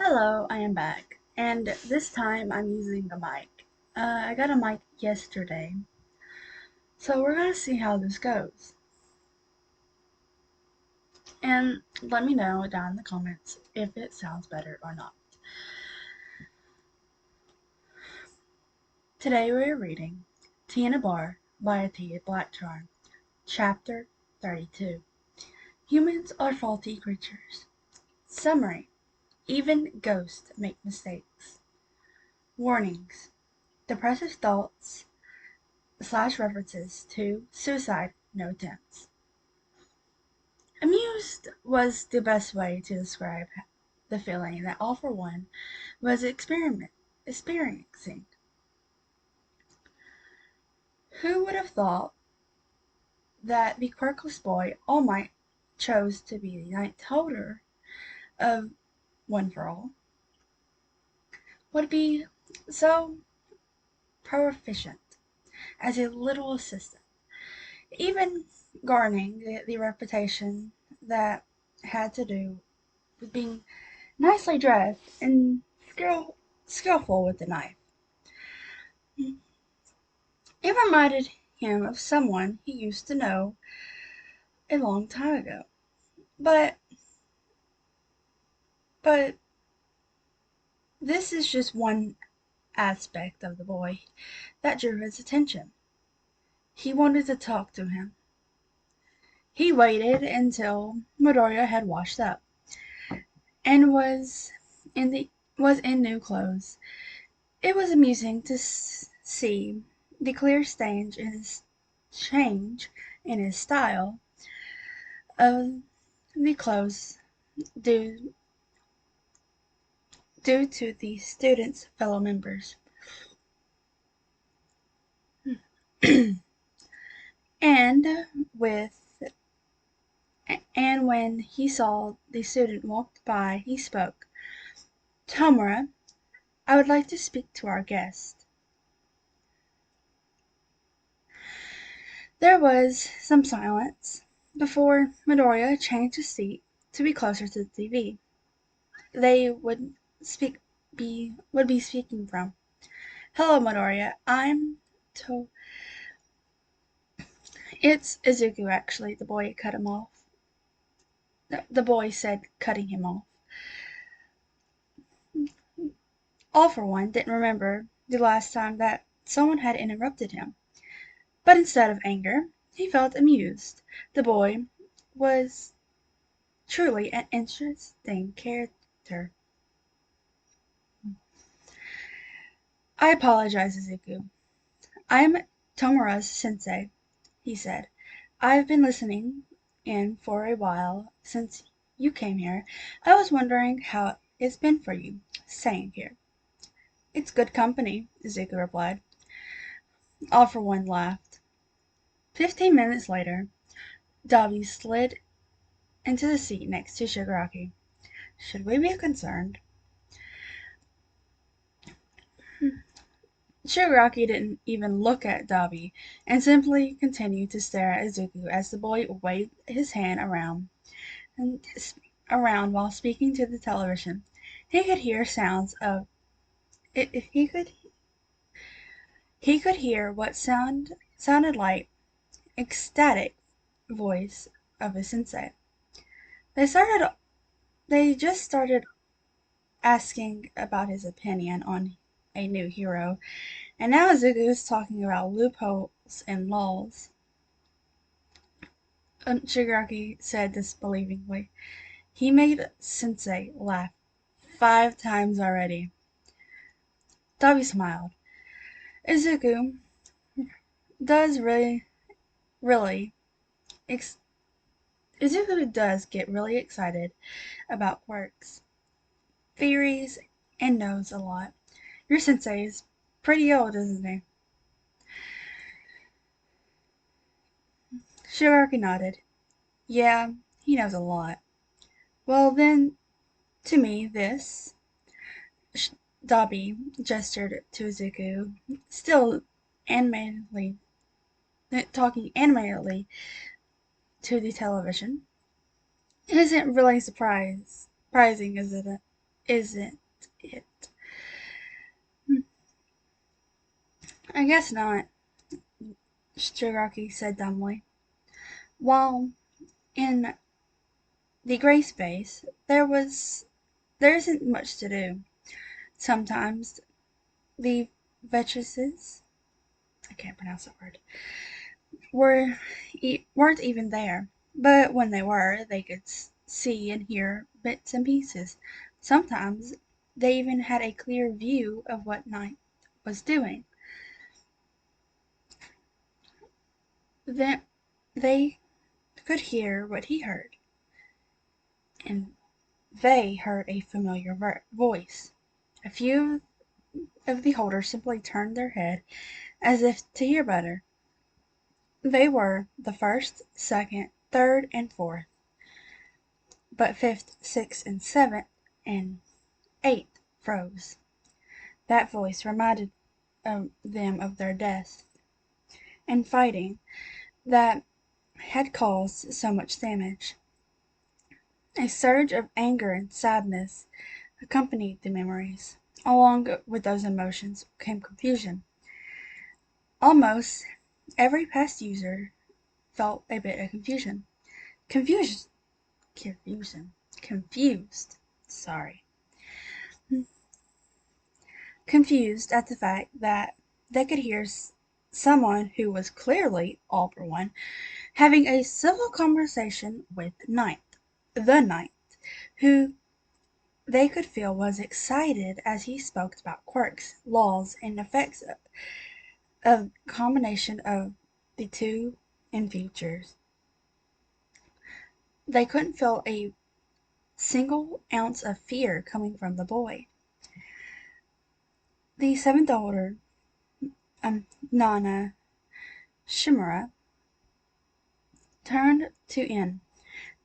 Hello, I am back, and this time I'm using the mic. I got a mic yesterday, so we're gonna see how this goes. And let me know down in the comments if it sounds better or not. Today we are reading Tea in a Bar by Tia Blackcharm, Chapter 32. Humans are faulty creatures. Summary: even ghosts make mistakes. Warnings: depressive thoughts / references to suicide, no attempts. Amused was the best way to describe the feeling that All for One was experiencing. Who would have thought that the quirkless boy All Might chose to be the ninth holder of One for All would be so proficient as a little assistant, even garnering the reputation that had to do with being nicely dressed and skillful with the knife. It reminded him of someone he used to know a long time ago. But but this is just one aspect of the boy that drew his attention. He wanted to talk to him. He waited until Midoriya had washed up and in the was in new clothes. It was amusing to see the clear change in his style of the clothes due to the students' fellow members. and with and when he saw the student walked by, he spoke. Tomura, I would like to speak to our guest. There was some silence before Midoriya changed his seat to be closer to the TV. They would be speaking from. Hello, Midoriya. To. It's Izuku, actually. The boy cut him off. The boy said, cutting him off. All for One didn't remember the last time that someone had interrupted him. But instead of anger, he felt amused. The boy was truly an interesting character. I apologize, Izuku. I'm Tomura's sensei, he said. I've been listening in for a while since you came here. I was wondering how it's been for you, staying here. It's good company, Izuku replied. All for One laughed. 15 minutes later, Davi slid into the seat next to Shigaraki. Should we be concerned? Shigaraki didn't even look at Dabi and simply continued to stare at Izuku as the boy waved his hand around while speaking to the television. He could hear sounds of he could hear what sounded like ecstatic voice of his sensei. They started they just started asking about his opinion on a new hero, and now Izuku is talking about loopholes and laws. Shigaraki said disbelievingly. He made Sensei laugh 5 times already. Dabi smiled. Izuku does really, ex- Izuku does get really excited about quirks, theories, and knows a lot. Your sensei is pretty old, isn't he? Shigaraki nodded. Yeah, he knows a lot. Well then, to me, this Dabi gestured to Izuku, still animatedly talking animatedly to the television. It isn't really surprising, is it? isn't it? I guess not, Shigaraki said dumbly. While in the gray space, there isn't much to do. Sometimes the vetrices, I can't pronounce that word, weren't even there. But when they were, they could see and hear bits and pieces. Sometimes they even had a clear view of what Night was doing. Then they could hear what he heard, and they heard a familiar voice. A few of the holders simply turned their head as if to hear better. They were the first, second, third, and fourth, but fifth, sixth, and seventh, and eighth froze. That voice reminded them of their death and fighting that had caused so much damage. A surge of anger and sadness accompanied the memories. Along with those emotions came confusion. Almost every past user felt a bit of confusion. Confusion. Confusion. Confused. Sorry. Confused at the fact that they could hear someone who was clearly, all for one, having a civil conversation with the Knight, who they could feel was excited as he spoke about quirks, laws, and effects of a combination of the two in futures. They couldn't feel a single ounce of fear coming from the boy. The seventh holder, Nana Shimura, turned to In,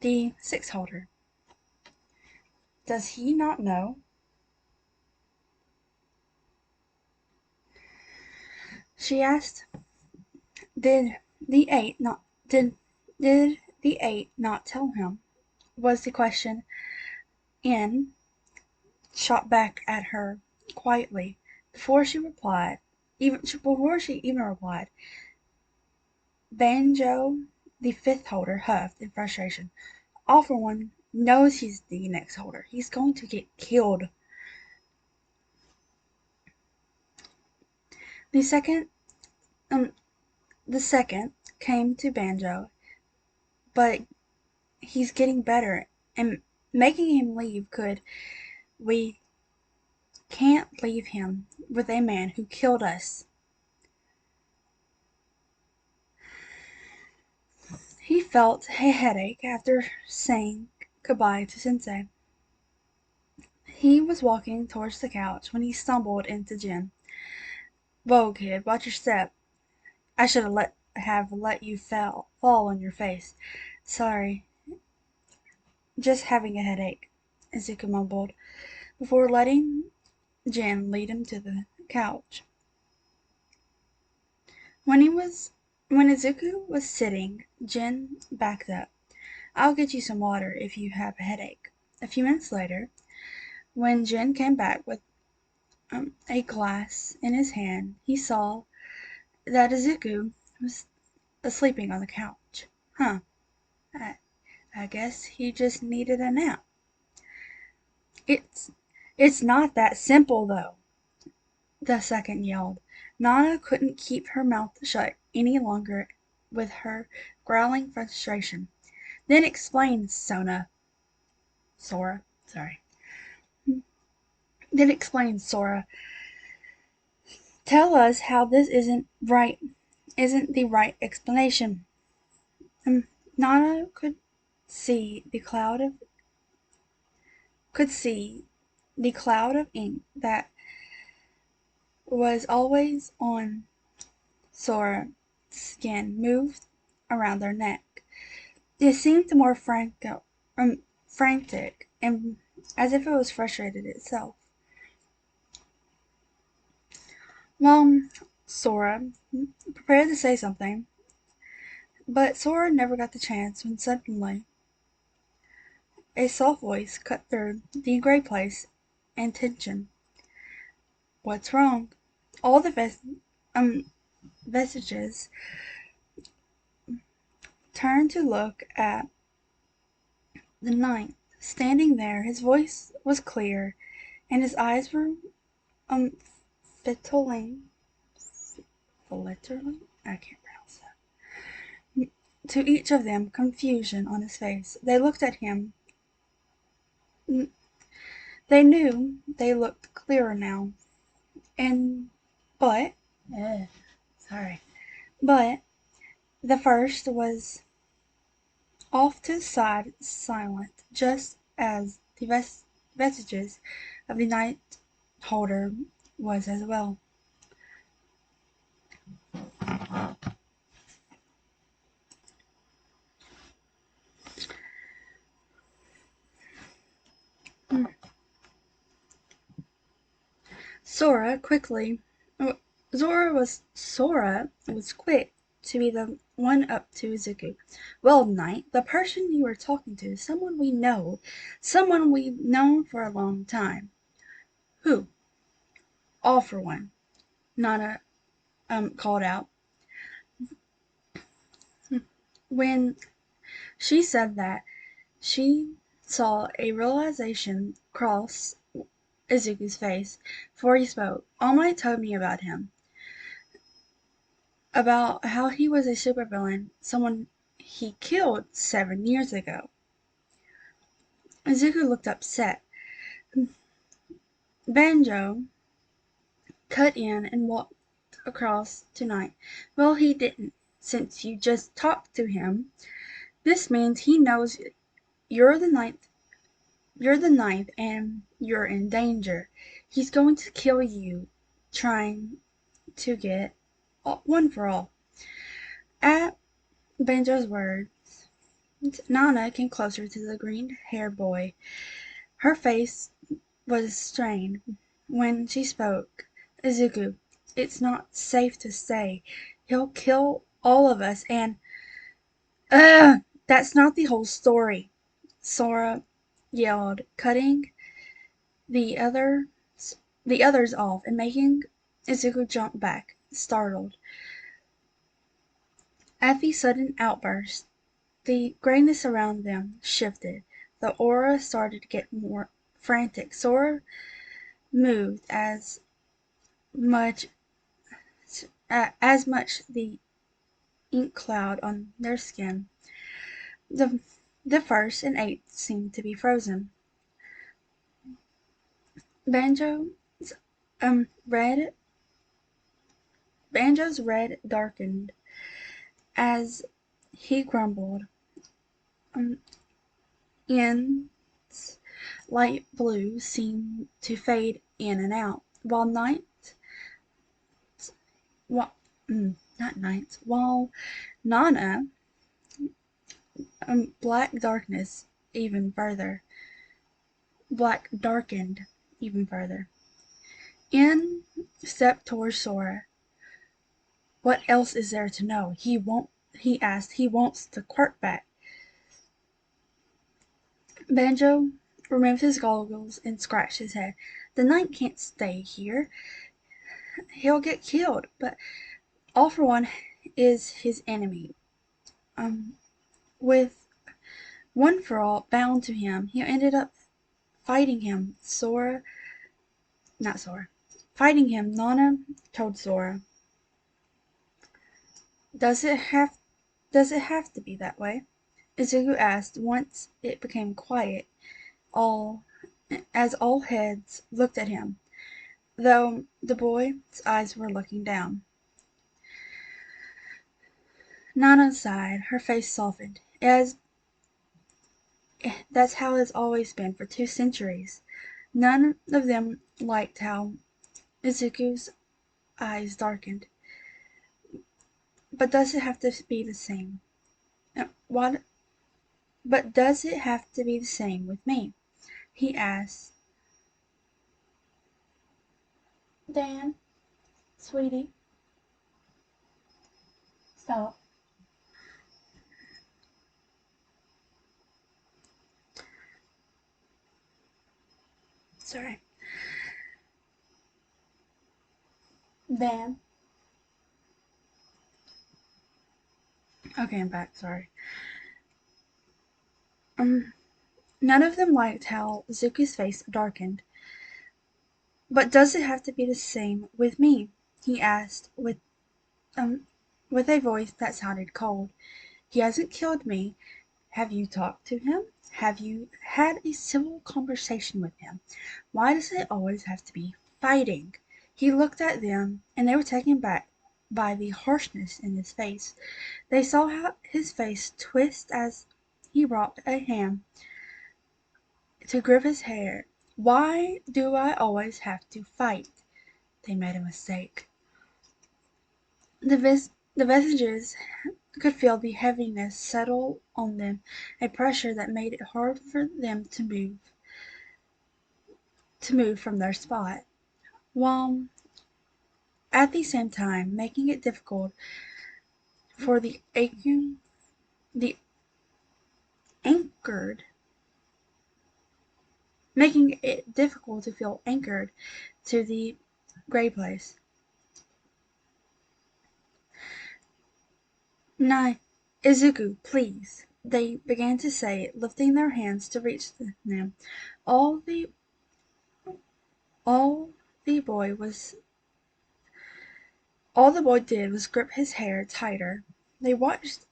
the sixth holder. Does he not know? She asked. Did the eight not did the eight not tell him? Was the question. In shot back at her quietly before she even replied. Banjo, the fifth holder, huffed in frustration. All for One knows he's the next holder. He's going to get killed. The second, um, the second came to Banjo, but he's getting better, and making him leave we can't leave him with a man who killed us. He felt a headache after saying goodbye to Sensei. He was walking towards the couch when he stumbled into Jin. Whoa, kid, watch your step. I should have let you fall on your face. Sorry, just having a headache, Izuku mumbled, before letting Jin lead him to the couch. When Izuku was sitting, Jin backed up. I'll get you some water if you have a headache. A few minutes later, when Jin came back with a glass in his hand, he saw that Izuku was sleeping on the couch. Huh. I, I guess he just needed a nap. It's it's not that simple though, the second yelled. Nana couldn't keep her mouth shut any longer with her growling frustration. Then explain, Sora. Sorry. Then explain, Sora. Tell us how this isn't the right explanation. Nana see the cloud of could see the cloud of ink that was always on Sora's skin move around their neck. It seemed more frantic, and as if it was frustrated itself. Well, Sora prepared to say something, but Sora never got the chance when suddenly a soft voice cut through the gray place and tension. What's wrong? All the vestiges turned to look at the ninth, standing there. His voice was clear, and his eyes were um filtering. Filtering? I can't pronounce that. To each of them, confusion on his face. They looked at him. They knew they looked clearer now, and but sorry, but the first was off to the side, silent, just as the vestiges of the night holder was as well. Sora quickly. Sora was quick to be the one up to Izuku. Well, Knight, the person you were talking to, someone we know, someone we've known for a long time. Who? All for one. Nana called out. When she said that, she saw a realization cross Izuku's face before he spoke. All Might told me about him. About how he was a supervillain, someone he killed 7 years ago. Izuku looked upset. Banjo cut in and walked across to Night. Well, he didn't, since you just talked to him. This means he knows you're the ninth. You're the ninth, and you're in danger. He's going to kill you, trying to get one for all. At Banjo's words, Nana came closer to the green-haired boy. Her face was strained when she spoke. Izuku, it's not safe to stay. He'll kill all of us and... That's not the whole story, Sora yelled, cutting the other the others off and making Izuku jump back, startled. At the sudden outburst, the grayness around them shifted. The aura started to get more frantic. Sora moved much as much the ink cloud on their skin. The the first and eighth seemed to be frozen. Banjo's um red Banjo's red darkened as he grumbled. Um, Ian's light blue seemed to fade in and out, while wa- while Nana black darkness even further, black darkened even further. Ian stepped towards Sora. What else is there to know? He asked. He wants the quirk back. Banjo removed his goggles and scratched his head. The knight can't stay here. He'll get killed, but All for One is his enemy. With One for All bound to him, he ended up fighting him. Fighting him, Nana told Sora. Does it have to be that way? Izuku asked once it became quiet, all as all heads looked at him, though the boy's eyes were looking down. Nana sighed, her face softened. That's how it's always been for 2 centuries. None of them liked how Izuku's eyes darkened. But does it have to be the same? What? But does it have to be the same with me? He asked. Dan, sweetie, stop. Sorry. Then, okay, I'm back, sorry. Um, None of them liked how Zuko's face darkened. But does it have to be the same with me? He asked um with a voice that sounded cold. He hasn't killed me. Have you talked to him? Have you had a civil conversation with him? Why does it always have to be fighting? He looked at them, and they were taken back by the harshness in his face. They saw how his face twist as he brought a hand to grip his hair. Why do I always have to fight? They made a mistake. The messages could feel the heaviness settle on them, a pressure that made it hard for them to move from their spot, while at the same time making it difficult for the anchored making it difficult to feel anchored to the gray place. Nay, Izuku, please, they began to say, lifting their hands to reach them. All the all the boy was all the boy did was grip his hair tighter. They watched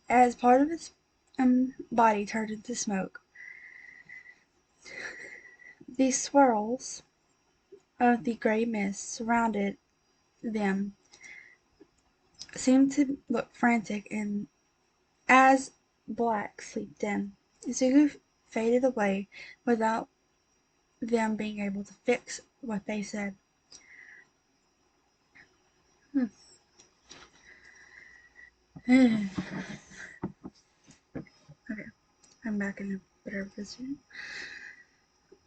as part of his body turned into smoke. The swirls of the gray mist surrounded them seemed to look frantic, and as black sleeped in, Zugu faded away without them being able to fix what they said. Okay, I'm back in a better position.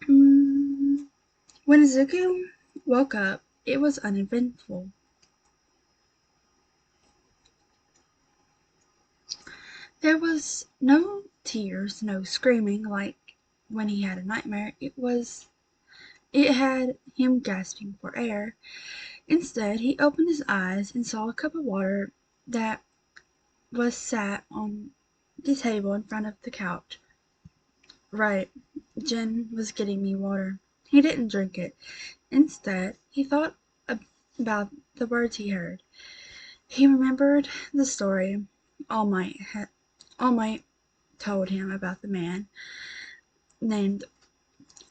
When Zuko woke up, it was uneventful. There was no tears, no screaming like when he had a nightmare. It had him gasping for air. Instead, he opened his eyes and saw a cup of water that was sat on the table in front of the couch. Right, Jen was getting me water. He didn't drink it. Instead, he thought about the words he heard. He remembered the story All Might, All Might told him about the man named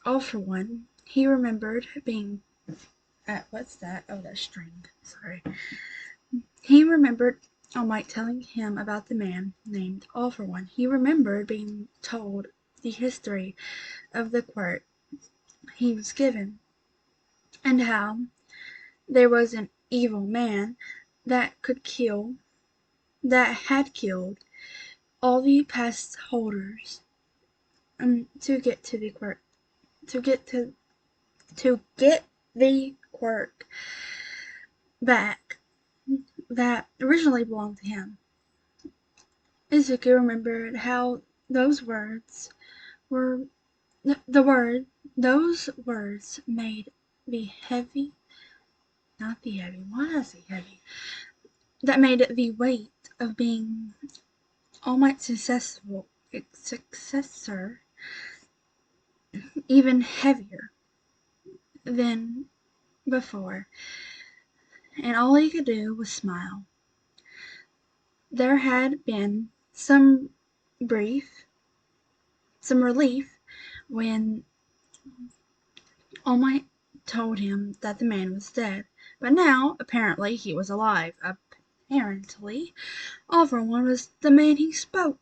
All for One. He remembered being what's that? Oh, that's string. Sorry. He remembered All Might telling him about the man named All for One. He remembered being told the history of the quirk he was given, and how there was an evil man that could kill, that had killed all the past holders, to get to the quirk, to get to get the quirk back that originally belonged to him. Izuku remembered how those words were the word those words made the heavy not the heavy, why is he heavy? That made the weight of being All Might's successor even heavier than before, and all he could do was smile. There had been some relief when All Might told him that the man was dead, but now, apparently, he was alive. Apparently, All for One was the man he spoke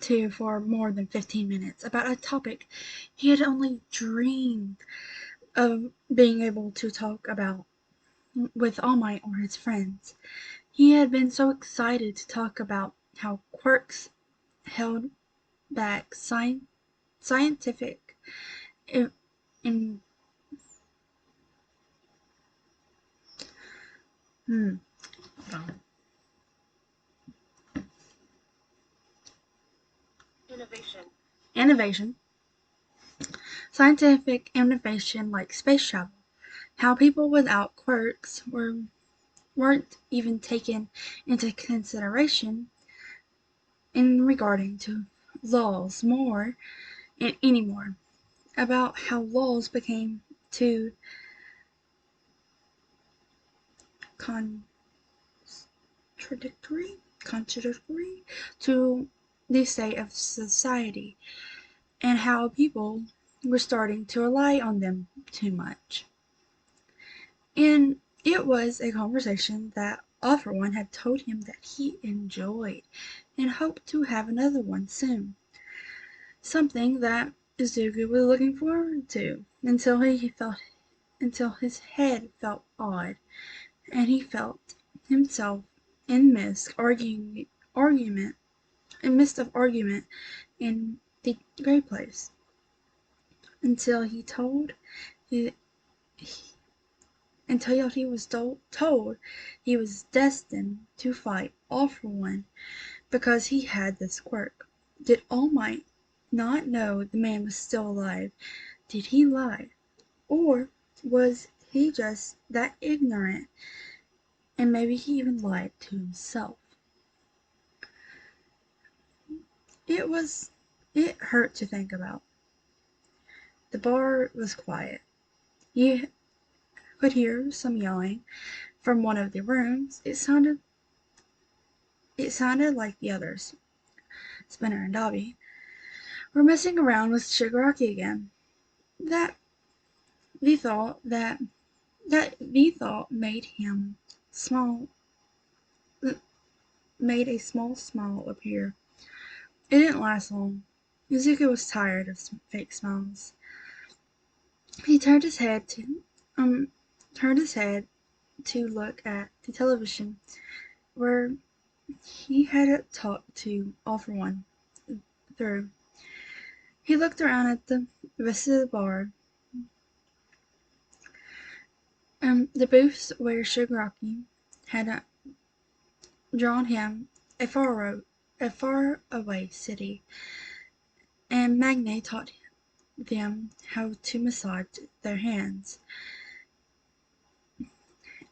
to for more than 15 minutes about a topic he had only dreamed of being able to talk about with All Might or his friends. He had been so excited to talk about how quirks held back scientific in, in hmm, innovation scientific innovation like space travel, how people without quirks weren't even taken into consideration in regarding to laws anymore, about how laws became too contradictory to the state of society, and how people were starting to rely on them too much. And it was a conversation that Offerone had told him that he enjoyed and hoped to have another one soon. Something that Izuku was looking forward to until his head felt odd and he felt himself in argument in midst of argument in the great place until he, he was told he was destined to fight All For One because he had this quirk. Did All Might not know the man was still alive? Did he lie? Or was he just that ignorant? And maybe he even lied to himself. It hurt to think about. The bar was quiet. You could hear some yelling from one of the rooms. It sounded like the others, Spinner and Dobby, were messing around with Shigaraki again. That the thought made him small made a small smile appear. It didn't last long. Izuku was tired of fake smiles. He turned his head to look at the television where he had talked to All For One through. He looked around at the rest of the bar, the booths where Shigaraki had drawn him a far-away city, and Magne taught them how to massage their hands.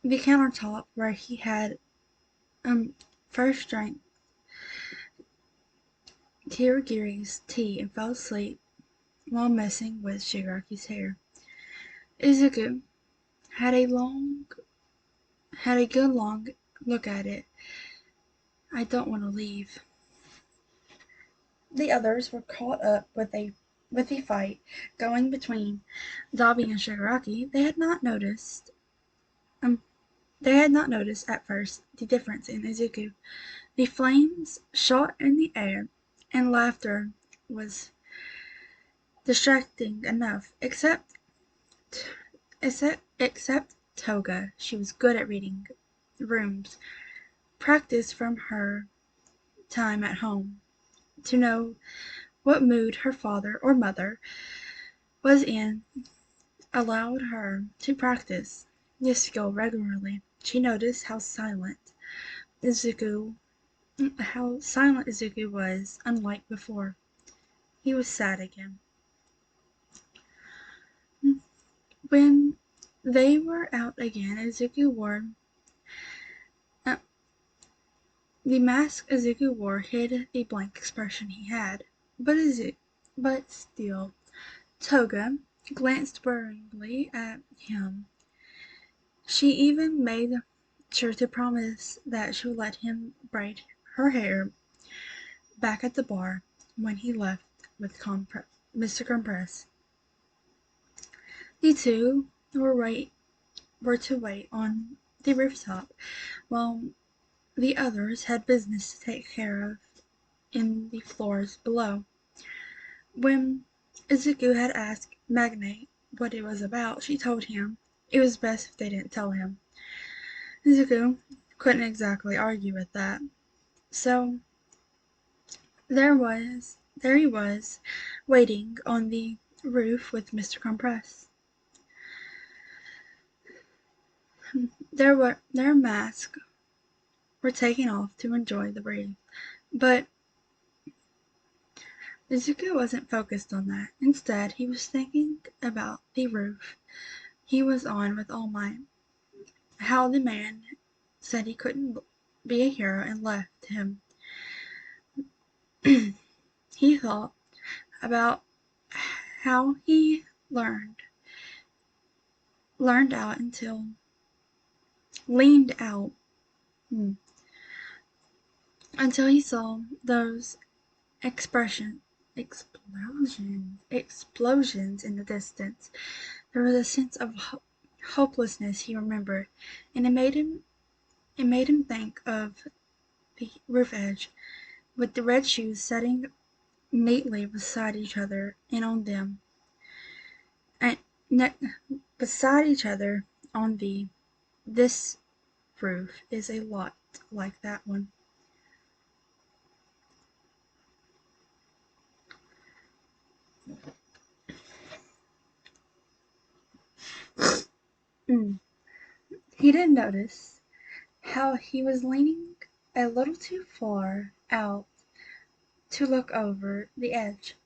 The countertop where he had first drank Kirigiri's tea and fell asleep while messing with Shigaraki's hair. Izuku had a good long look at it. I don't want to leave. The others were caught up with the fight going between Dabi and Shigaraki. They had not noticed at first the difference in Izuku. The flames shot in the air, and laughter was distracting enough, except Toga. She was good at reading rooms, practiced from her time at home, to know what mood her father or mother was in, allowed her to practice this skill regularly. She noticed how silent Izuku was, unlike before. He was sad again. When they were out again, Izuku wore the mask Izuku wore hid the blank expression he had, but still, Toga glanced worryingly at him. She even made sure to promise that she would let him braid her hair back at the bar when he left with Mr. Compress. The two were to wait on the rooftop while the others had business to take care of in the floors below. When Izuku had asked Magne what it was about, she told him it was best if they didn't tell him. Izuku couldn't exactly argue with that. So there he was, waiting on the roof with Mr. Compress. Their masks were taken off to enjoy the breeze, but Izuku wasn't focused on that. Instead, he was thinking about the roof he was on with All Might. How the man said he couldn't be a hero and left him. He thought about how he learned out until leaned out until he saw those explosions in the distance. There was a sense of hopelessness he remembered, and it made him think of the roof edge, with the red shoes setting neatly beside each other and on them, and beside each other on this roof is a lot like that one. He didn't notice how he was leaning a little too far out to look over the edge.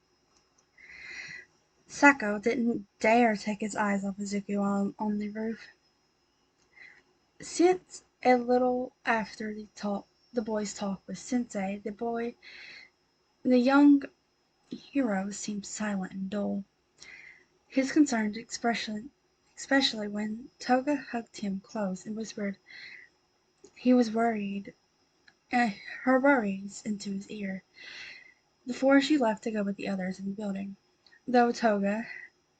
Sako didn't dare take his eyes off Izuku on the roof. Since a little after the boy's talk with Sensei, the young hero seemed silent and dull. His concerned expression, especially when Toga hugged him close and whispered he was worried, her worries into his ear, before she left to go with the others in the building. Though Toga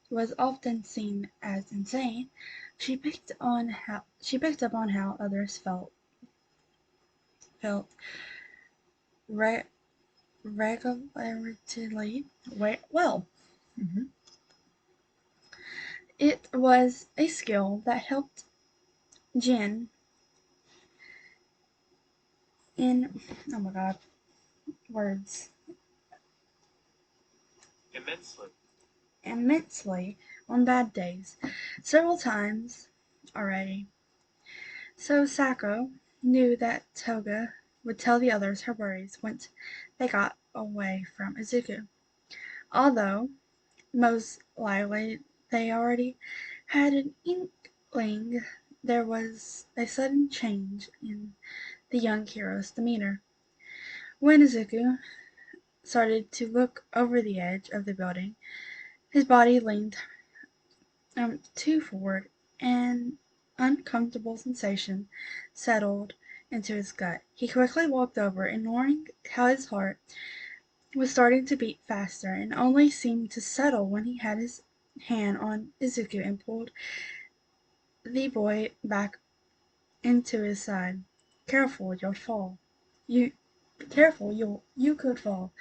was often seen as insane, she picked up on how others felt regularly. Well, it was a skill that helped Jin in oh my god, words immensely on bad days, several times already. So Sako knew that Toga would tell the others her worries once they got away from Izuku. Although most likely they already had an inkling, there was a sudden change in the young hero's demeanor. When Izuku started to look over the edge of the building, his body leaned too forward, and uncomfortable sensation settled into his gut. He quickly walked over, ignoring how his heart was starting to beat faster, and only seemed to settle when he had his hand on Izuku and pulled the boy back into his side. Careful, you'll fall. You careful, you could fall,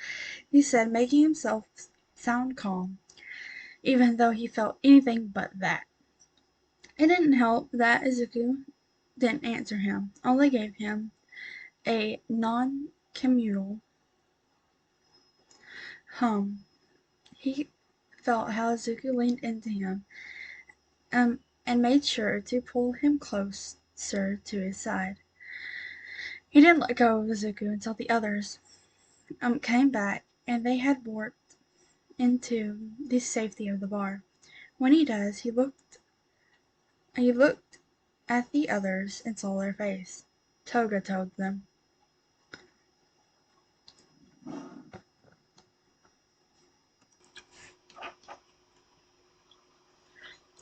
he said, making himself sound calm, even though he felt anything but that. It didn't help that Izuku didn't answer him, only gave him a non-communal hum. He felt how Izuku leaned into him and made sure to pull him closer to his side. He didn't let go of Izuku until the others came back and they had warped into the safety of the bar. When he does, he looked at the others and saw their face. Toga told them.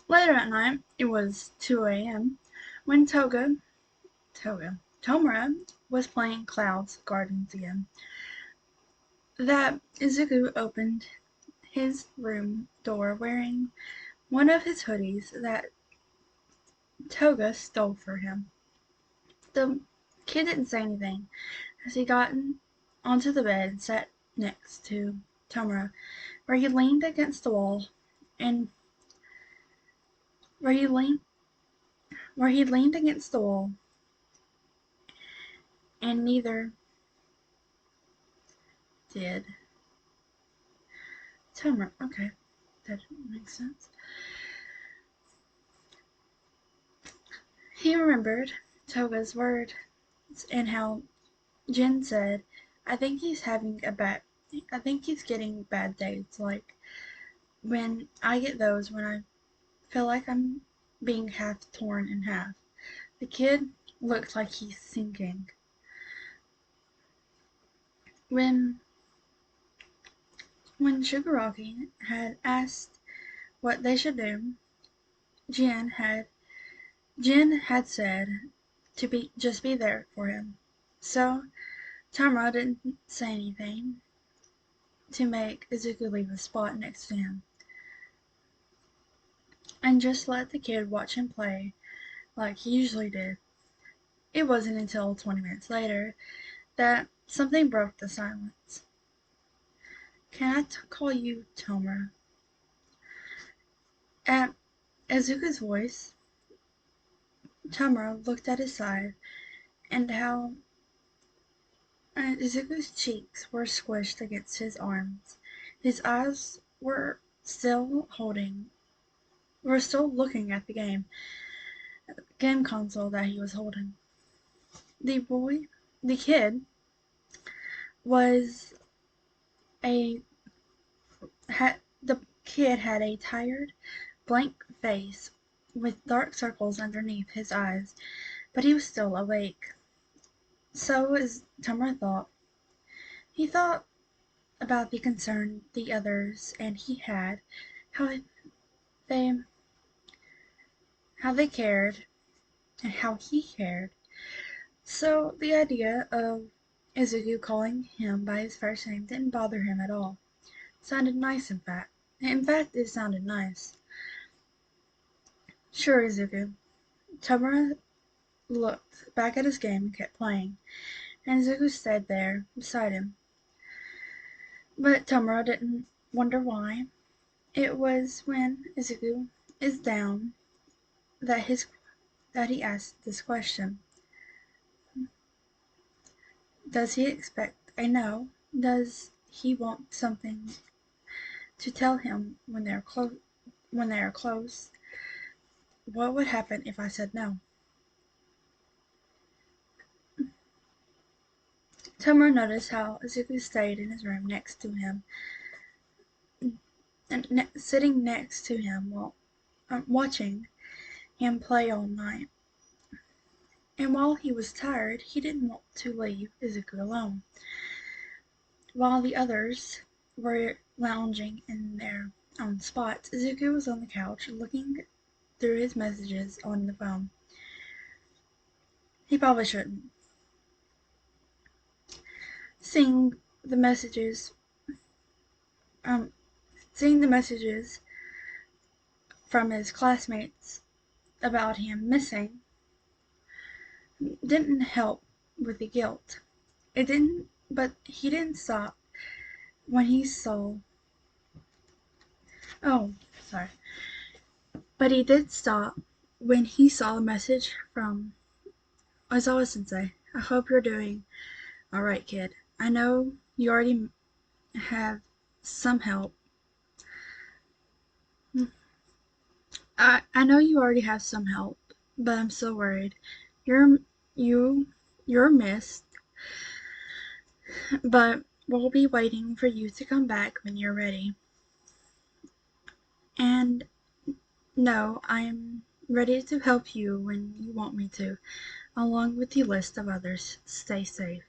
Later at night, it was 2 a.m., when Tomura was playing Cloud's Gardens again, that Izuku opened his room door wearing one of his hoodies that Toga stole for him. The kid didn't say anything as he got onto the bed and sat next to Tomura, where he leaned against the wall and where he leaned against the wall, and neither did Tomura. Okay, that makes sense. He remembered Toga's words and how Jin said, "I think he's having a I think he's getting bad days, like when I get those when I feel like I'm being half torn in half. The kid looks like he's sinking. When Shigaraki had asked what they should do, Jin had said to just be there for him. So Tamara didn't say anything to make Izuku leave the spot next to him, and just let the kid watch him play like he usually did. It wasn't until 20 minutes later that something broke the silence. Can I call you Tamara? At Izuku's voice, Tamara looked at his side, and how Izuku's cheeks were squished against his arms. His eyes still looking at the game console that he was holding. The kid was a the kid had a tired, blank face with dark circles underneath his eyes, but he was still awake. So, as Tamara thought, he thought about the concern the others and he had, how they how they cared and how he cared. So the idea of Izuku calling him by his first name didn't bother him at all. It sounded nice, in fact. It sounded nice. Sure, Izuku. Tamara looked back at his game and kept playing, and Izuku stayed there beside him. But Tamara didn't wonder why. It was when Izuku is down that he asked this question. Does he expect a no? Does he want something to tell him when they are close? What would happen if I said no? Tamara noticed how Izuku stayed in his room next to him, and sitting next to him while watching him play all night. And while he was tired, he didn't want to leave Izuku alone. While the others were lounging in their own spots, Izuku was on the couch looking through his messages on the phone. He probably shouldn't. Seeing the messages um, seeing the messages from his classmates about him missing didn't help with the guilt. But he didn't stop when he saw. Oh, sorry. But he did stop when he saw a message from Ozawa Sensei. I hope you're doing alright, kid. I know you already have some help. I know you already have some help, but I'm still worried. You're you you're missed, but we'll be waiting for you to come back when you're ready. And no, I'm ready to help you when you want me to, along with the list of others. Stay safe.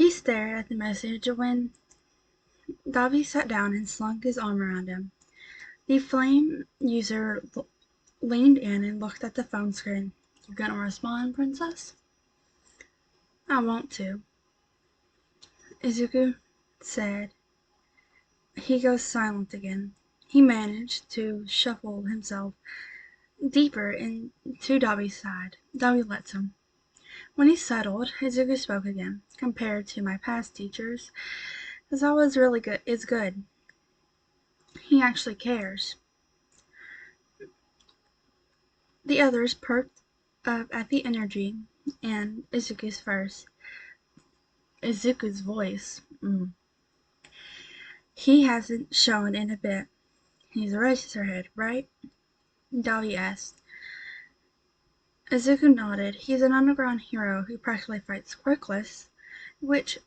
He stared at the message when Davi sat down and slung his arm around him. The flame user leaned in and looked at the phone screen. You gonna respond, princess? I want to, Izuku said. He goes silent again. He managed to shuffle himself deeper into Davi's side. Davi lets him. When he settled, Izuku spoke again. Compared to my past teachers, Ozawa's really good. Is good. He actually cares. The others perked up at the energy and Izuku's voice. He hasn't shown in a bit. He's a Eraserhead, right? Davi asked. Izuku nodded. He's an underground hero who practically fights Quirkless, which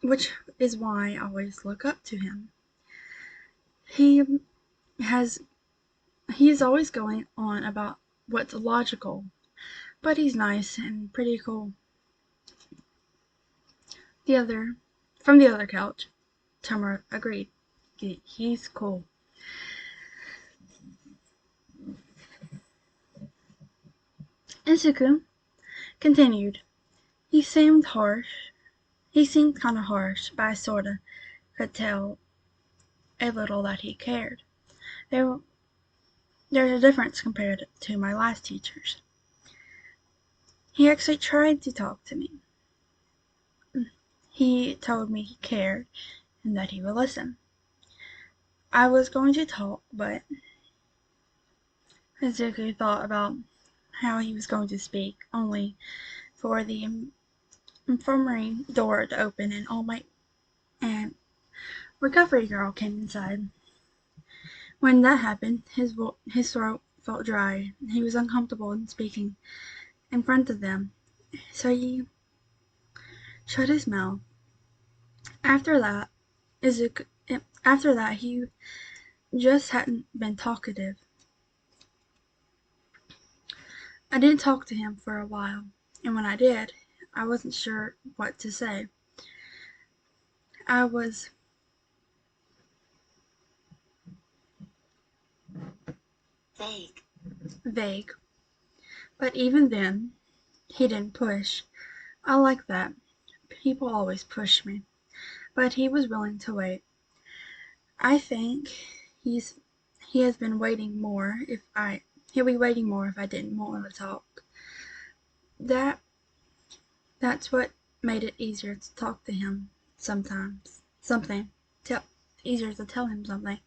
which is why I always look up to him. He is always going on about what's logical, but he's nice and pretty cool. From the other couch, Tamara agreed. He's cool. Izuku continued. He seemed kind of harsh, but I sorta could tell a little that he cared. There's a difference compared to my last teachers. He actually tried to talk to me. He told me he cared and that he would listen. I was going to talk, but Izuku thought about how he was going to speak, only for the infirmary door to open and recovery girl came inside. When that happened, his throat felt dry. He was uncomfortable in speaking in front of them, so he shut his mouth. After that, he just hadn't been talkative. I didn't talk to him for a while, and when I did, I wasn't sure what to say. I was vague, but even then, he didn't push. I like that. People always push me, but he was willing to wait. I think he has been waiting more he'll be waiting more if I didn't want to talk. That's what made it easier to talk to him sometimes. Easier to tell him something.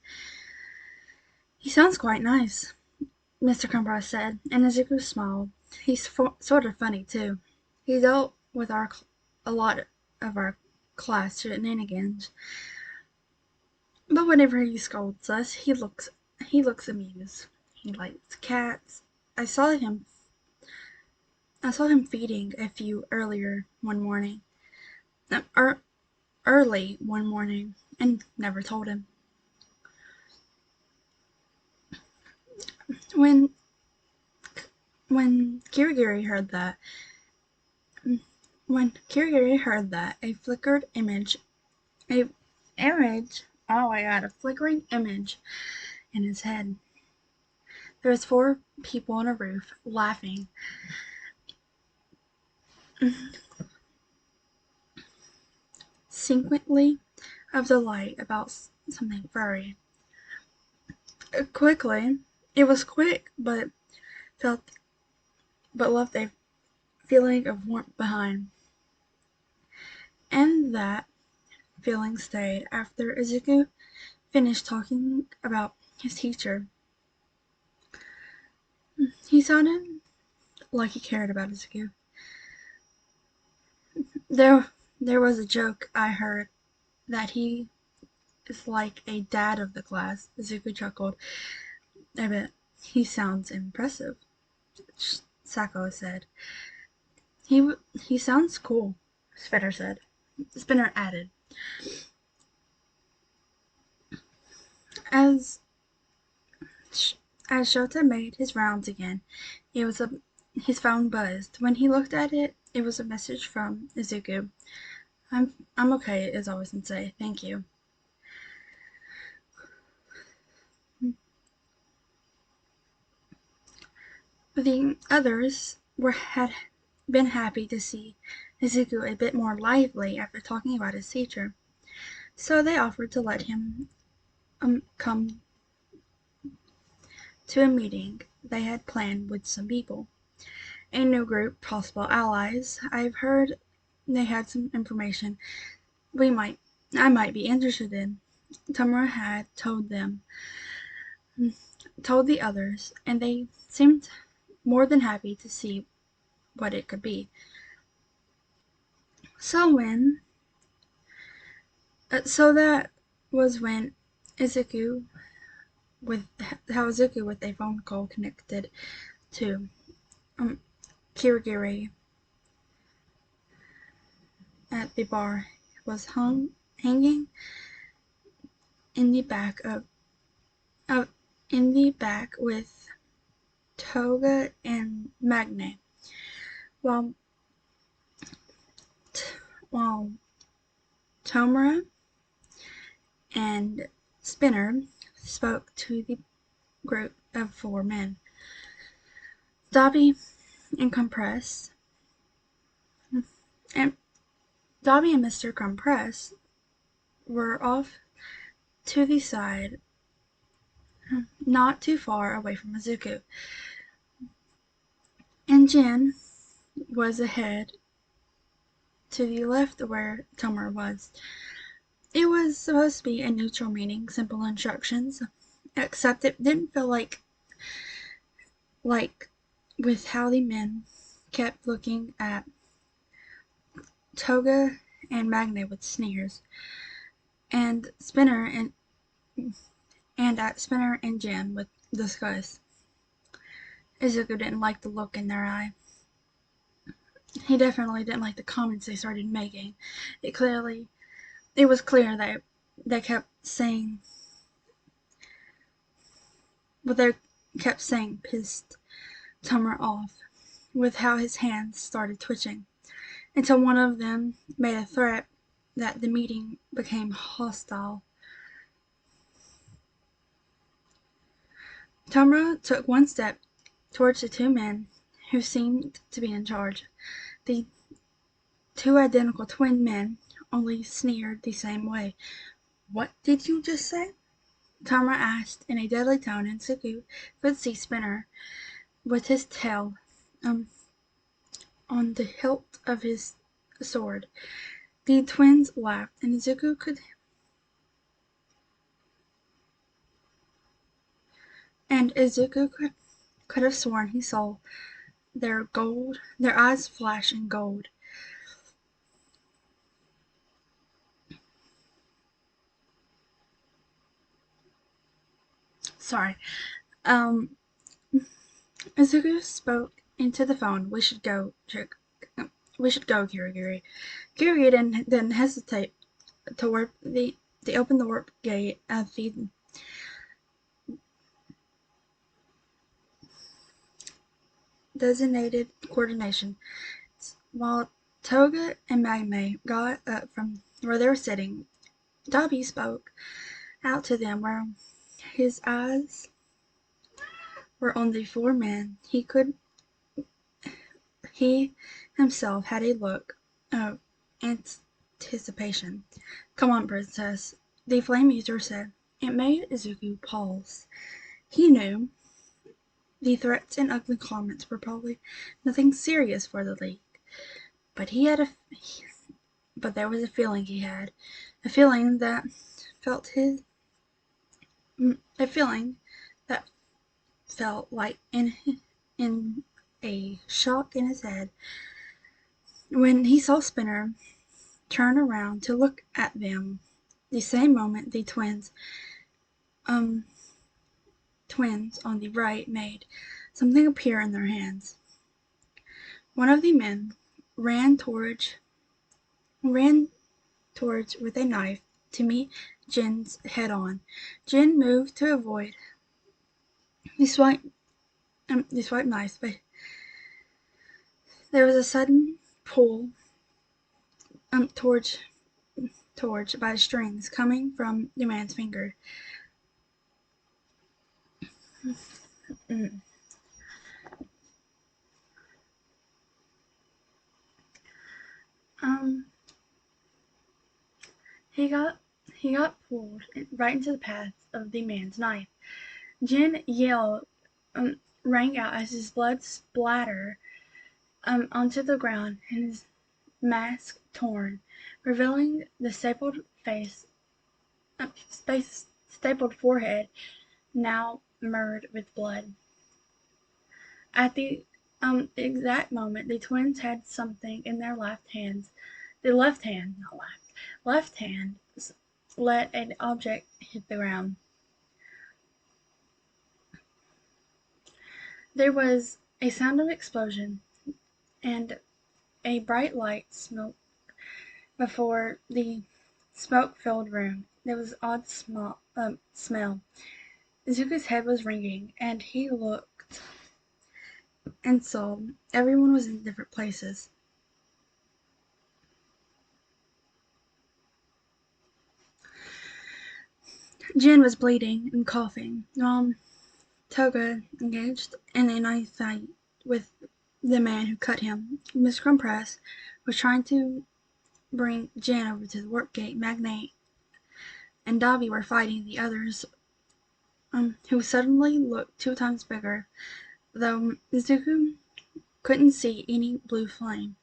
He sounds quite nice, Mr. Kumbra said, and Izuku smiled. He's sort of funny, too. He dealt with a lot of our class shenanigans, but whenever he scolds us, he looks amused. He likes cats. I saw him feeding a few early one morning, and never told him. When Kirigiri heard that, a flickering image in his head. There was 4 people on a roof laughing. Sequentially of delight about something furry. It was quick, but left a feeling of warmth behind. And that feeling stayed after Izuku finished talking about his teacher. He sounded like he cared about Izuku. There was a joke I heard that he is like a dad of the class. Izuku chuckled. I bet he sounds impressive, Sako said. He sounds cool, Spinner added. As Shota made his rounds again, his phone buzzed. When he looked at it, it was a message from Izuku. I'm okay, Izawa Sensei. Thank you. The others had been happy to see Izuku a bit more lively after talking about his teacher, so they offered to let him come to a meeting they had planned with some people. A new group, possible allies. I've heard they had some information I might be interested in. Tamura had told the others, and they seemed more than happy to see what it could be. So that was when Izuku with a phone call connected to Kirigiri at the bar was hanging in the back with Toga and Magne, while while Tomura and Spinner spoke to the group of 4 men. Dobby and Mr. Compress were off to the side, not too far away from Izuku, and Jin was ahead to the left where Tomura was. It was supposed to be a neutral meeting, simple instructions, except it didn't feel like with how the men kept looking at Toga and Magne with sneers, and at Spinner and Jin with disgust. Izuku didn't like the look in their eye. He definitely didn't like the comments they started making. It was clear that they kept saying what they kept saying pissed Tomura off with how his hands started twitching, until one of them made a threat that the meeting became hostile. Tomura took one step towards the 2 men who seemed to be in charge. The 2 identical twin men only sneered the same way. "What did you just say?" Tomura asked in a deadly tone, and Izuku could see Spinner with his tail on the hilt of his sword. The twins laughed, and Izuku could have sworn he saw their eyes flash in gold. Sorry. Izuku spoke into the phone. We should go, Kirigiri." Kirigiri didn't hesitate to open the warp gate at the designated coordination. While Toga and Magne got up from where they were sitting, Dobby spoke out to them where his eyes were on the 4 men. He himself had a look of anticipation. "Come on, princess," the flame user said. It made Izuku pause. He knew the threats and ugly comments were probably nothing serious for the League, but there was a feeling he had, a feeling that felt like in a shock in his head when he saw Spinner turn around to look at them. The same moment, the twins on the right made something appear in their hands. One of the men ran towards with a knife to meet Jin's head on. Jin moved to avoid the swipe knife, but there was a sudden pull towards by the strings coming from the man's finger. He got pulled right into the path of the man's knife. Jin yelled, rang out as his blood splattered onto the ground and his mask torn, revealing the stapled forehead now marred with blood. At the exact moment, the twins had something in their left hand, let an object hit the ground. There was A sound of explosion and a bright light smoke before the smoke-filled room. There was an odd smell. Izuku's head was ringing, and he looked and saw everyone was in different places. Jin was bleeding and coughing. Toga engaged in a knife fight with the man who cut him. Miss Crumpress was trying to bring Jin over to the work gate. Magnate and Davi were fighting the others, who suddenly looked 2 times bigger, though Izuku couldn't see any blue flame.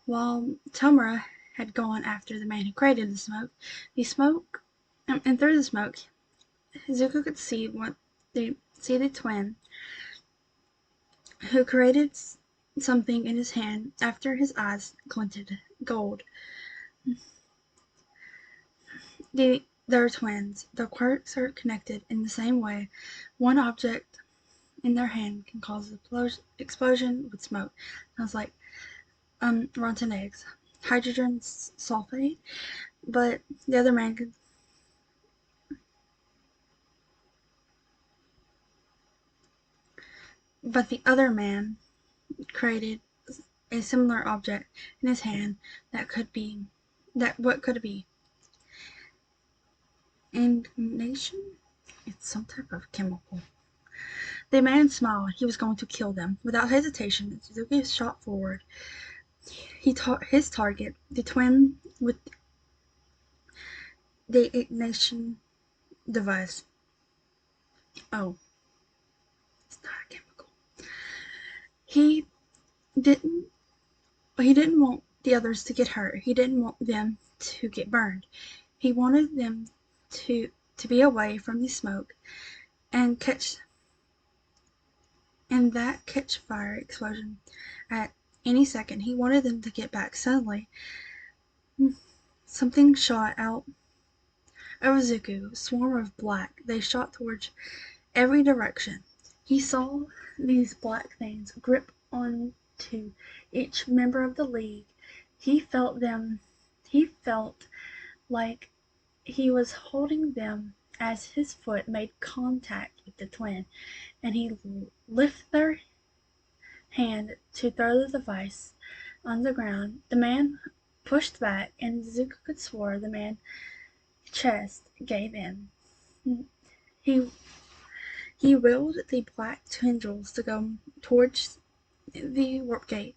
While Tomura had gone after the man who created the smoke, and through the smoke, Izuku could see the twin who created something in his hand after his eyes glinted gold. They're twins. Their quirks are connected in the same way. One object in their hand can cause an explosion with smoke. Sounds like rotten eggs. Hydrogen sulfate, but the other man could. But the other man created a similar object in his hand that could be. What could it be? Indignation? It's some type of chemical. The man smiled. He was going to kill them. Without hesitation, Suzuki shot forward. His target, the twin with the ignition device. Oh, it's not a chemical. He didn't. He didn't want the others to get hurt. He didn't want them to get burned. He wanted them to be away from the smoke and catch fire explosion at any second. He wanted them to get back. Suddenly, something shot out of Izuku, a swarm of black. They shot towards every direction. He saw these black things grip onto each member of the League. He felt like he was holding them as his foot made contact with the twin, and he lifted their hand to throw the device on the ground. The man pushed back, and Izuku could swear the man's chest gave in. He willed the black tendrils to go towards the warp gate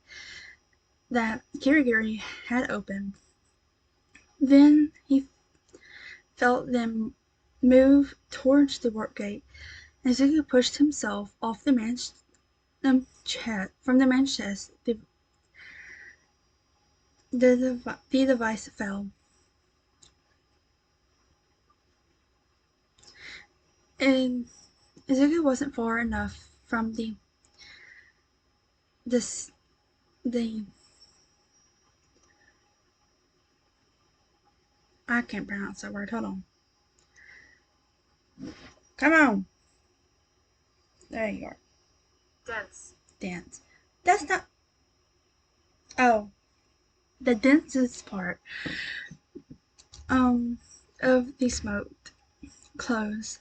that Kirigiri had opened. Then he felt them move towards the warp gate. Izuku pushed himself off the man's chest. From the man's chest, the device fell. And Izuku wasn't far enough from the I can't pronounce that word. Hold on. Come on. There you are. Dense. That's not. Oh, the densest part of the smoke closed.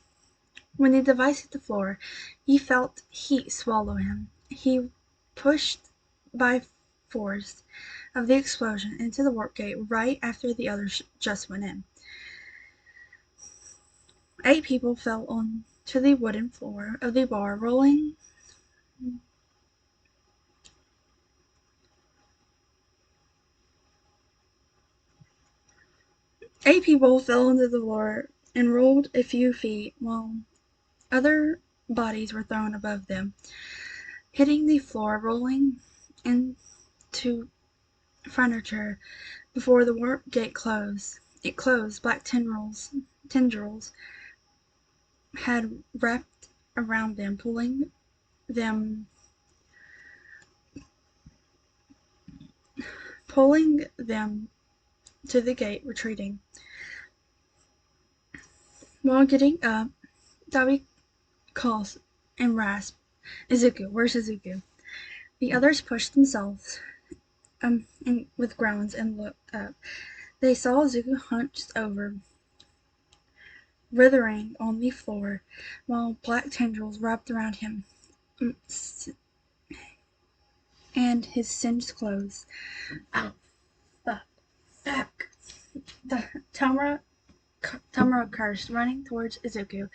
When the device hit the floor, he felt heat swallow him. He pushed by force of the explosion into the warp gate right after the others just went in. 8 people fell onto the wooden floor of the bar, rolling. 8 people fell onto the floor and rolled a few feet while other bodies were thrown above them, hitting the floor, rolling into furniture before the warp gate closed. It closed. Black tendrils had wrapped around them, pulling them to the gate, retreating. While getting up, Dabi calls and rasped, Izuku, where's Izuku? The others pushed themselves with groans and looked up. They saw Zuko hunched over, writhing on the floor, while black tendrils wrapped around him and his singed clothes. Oh, fuck. Tamara cursed, running towards Izuku,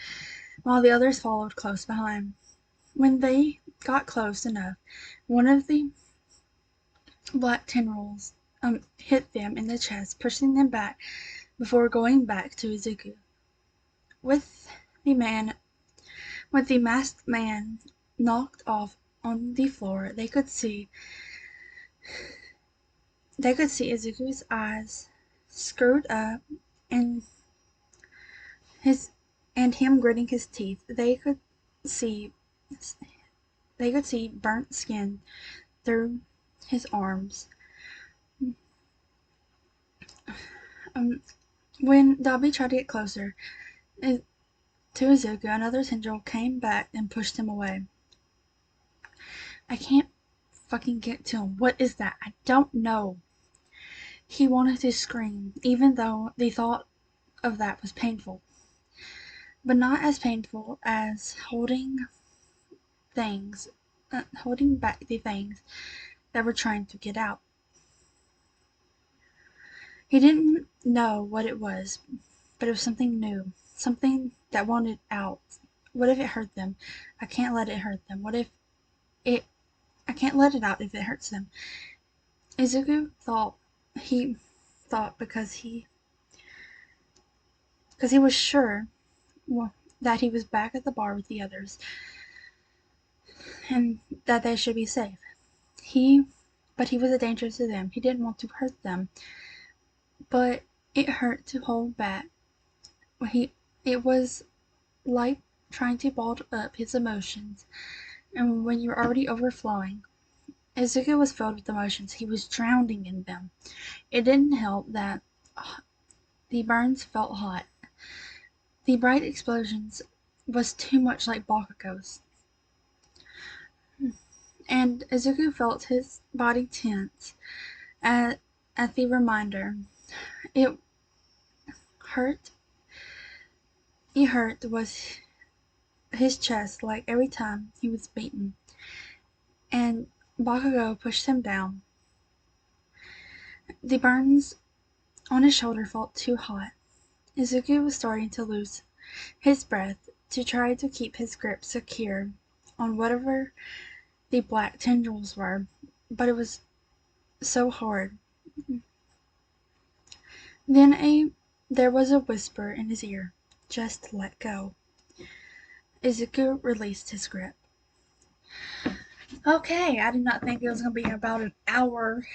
while the others followed close behind. When they got close enough, one of the black tendrils hit them in the chest, pushing them back before going back to Izuku. With the masked man knocked off on the floor, they could see Izuku's eyes screwed up and him gritting his teeth. They could see burnt skin through his arms. When Dobby tried to get closer to Izuku, another tendril came back and pushed him away. I can't fucking get to him. What is that? I don't know. He wanted to scream, even though the thought of that was painful. But not as painful as holding back the things that were trying to get out. He didn't know what it was, but it was something new, something that wanted out. What if it hurt them? I can't let it hurt them. I can't let it out if it hurts them. Izuku thought because he was sure that he was back at the bar with the others and that they should be safe. But he was a danger to them. He didn't want to hurt them. But it hurt to hold back. It was like trying to bottle up his emotions, and when you're already overflowing. Izuku was filled with emotions. He was drowning in them. It didn't help that the burns felt hot. The bright explosions was too much like Bakugo's. And Izuku felt his body tense at the reminder. It hurt was his chest like every time he was beaten. And Bakugo pushed him down. The burns on his shoulder felt too hot. Izuku was starting to lose his breath to try to keep his grip secure on whatever the black tendrils were, but it was so hard. Then there was a whisper in his ear, "Just let go." Izuku released his grip. Okay, I did not think it was going to be about an hour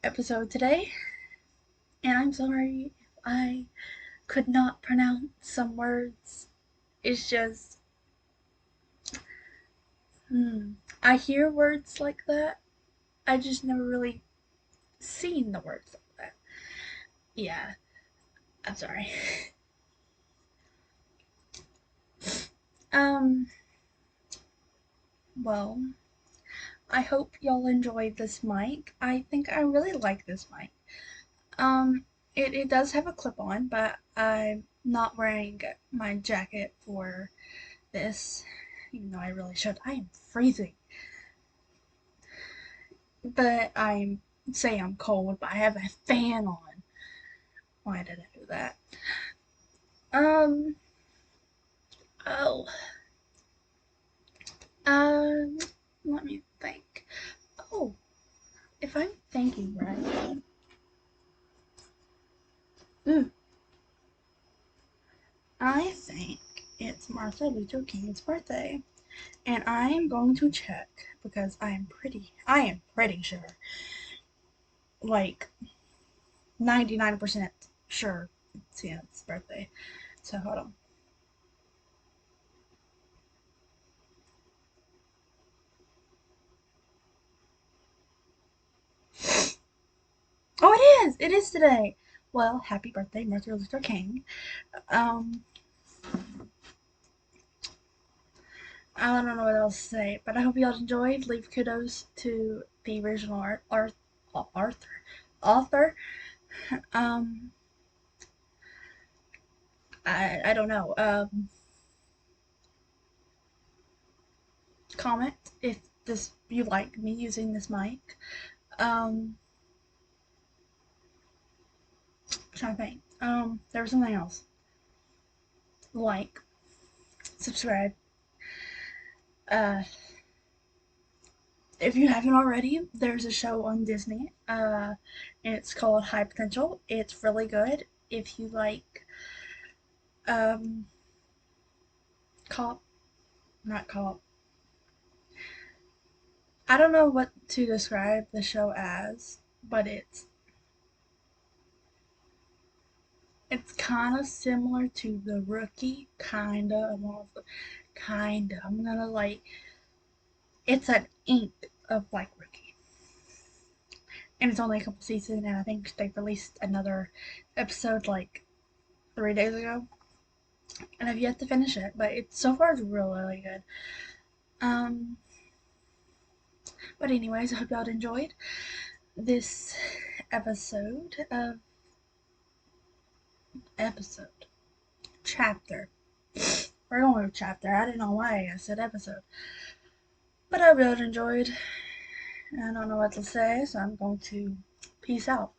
episode today, and I'm sorry if I could not pronounce some words. It's just, I hear words like that. I just never really seen the words like that. Yeah, I'm sorry. Well, I hope y'all enjoyed this mic. I think I really like this mic. It does have a clip on, but I'm not wearing my jacket for this, even though I really should. I am freezing. But I say I'm cold, but I have a fan on. Why did I do that? Oh. Let me think. Oh, if I'm thinking right. I think it's Martin Luther King's birthday. And I am going to check because I am pretty sure. Like 99% sure it's his birthday. So hold on. Oh, it is! It is today! Well, happy birthday, Martin Luther King. I don't know what else to say, but I hope y'all enjoyed. Leave kudos to the original author. Um, I don't know. Comment if this you like me using this mic. Um, I'm trying to think. There was something else. Like, subscribe. Uh, if you haven't already, there's a show on Disney. And it's called High Potential. It's really good. If you like, um, cop, not cop. I don't know what to describe the show as, but it's kind of similar to The Rookie, kinda. Kinda. I'm gonna like it's an ink of like Rookie, and it's only a couple seasons, and I think they released another episode like 3 days ago, and I've yet to finish it, but it's so far it's really really good. Um, but anyways, I hope y'all enjoyed this episode of episode chapter. We're going with chapter. I don't know why I said episode, but I hope y'all enjoyed. I don't know what to say, so I'm going to peace out.